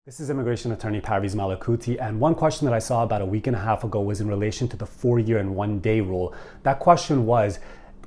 This is immigration attorney Parviz Malakouti, and one question that I saw about a week and a half ago was in relation to the 4-year and 1-day rule. That question was,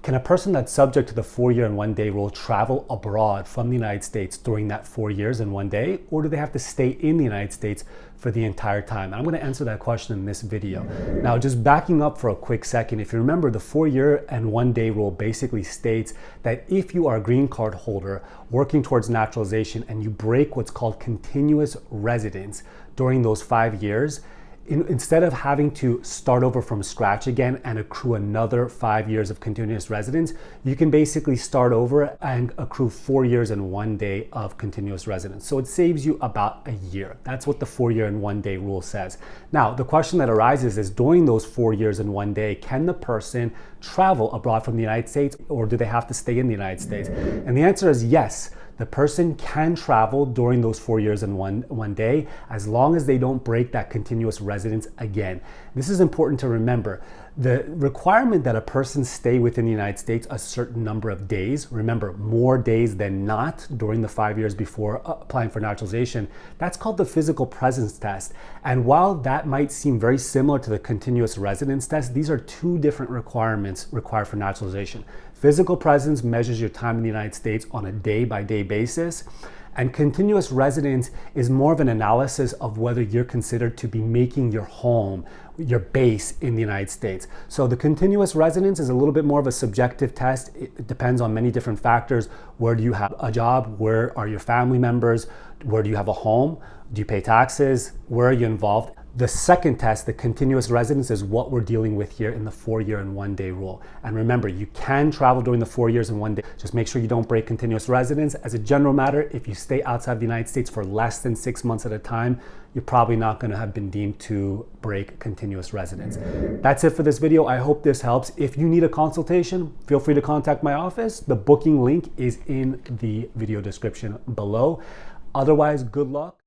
can a person that's subject to the 4-year and 1-day rule travel abroad from the United States during that 4 years and 1 day, or do they have to stay in the United States for the entire time? And I'm going to answer that question in this video. Now, just backing up for a quick second, if you remember, the 4-year and 1-day rule basically states that if you are a green card holder working towards naturalization and you break what's called continuous residence during those 5 years, instead of having to start over from scratch again and accrue another 5 years of continuous residence, you can basically start over and accrue 4 years and 1 day of continuous residence. So it saves you about a year. That's what the 4-year and 1-day rule says. Now, the question that arises is, during those 4 years and 1 day, can the person travel abroad from the United States, or do they have to stay in the United States? And the answer is yes. The person can travel during those 4 years and one day, as long as they don't break that continuous residence again. This is important to remember. The requirement that a person stay within the United States a certain number of days, remember, more days than not during the 5 years before applying for naturalization, that's called the physical presence test. And while that might seem very similar to the continuous residence test, these are two different requirements required for naturalization. Physical presence measures your time in the United States on a day-by-day basis, and continuous residence is more of an analysis of whether you're considered to be making your home, your base in the United States. So the continuous residence is a little bit more of a subjective test. It depends on many different factors. Where do you have a job? Where are your family members? Where do you have a home? Do you pay taxes? Where are you involved? The second test, the continuous residence, is what we're dealing with here in the 4-year and 1-day rule. And remember, you can travel during the 4 years and 1 day. Just make sure you don't break continuous residence. As a general matter, if you stay outside the United States for less than 6 months at a time, you're probably not going to have been deemed to break continuous residence. That's it for this video. I hope this helps. If you need a consultation, feel free to contact my office. The booking link is in the video description below. Otherwise, good luck.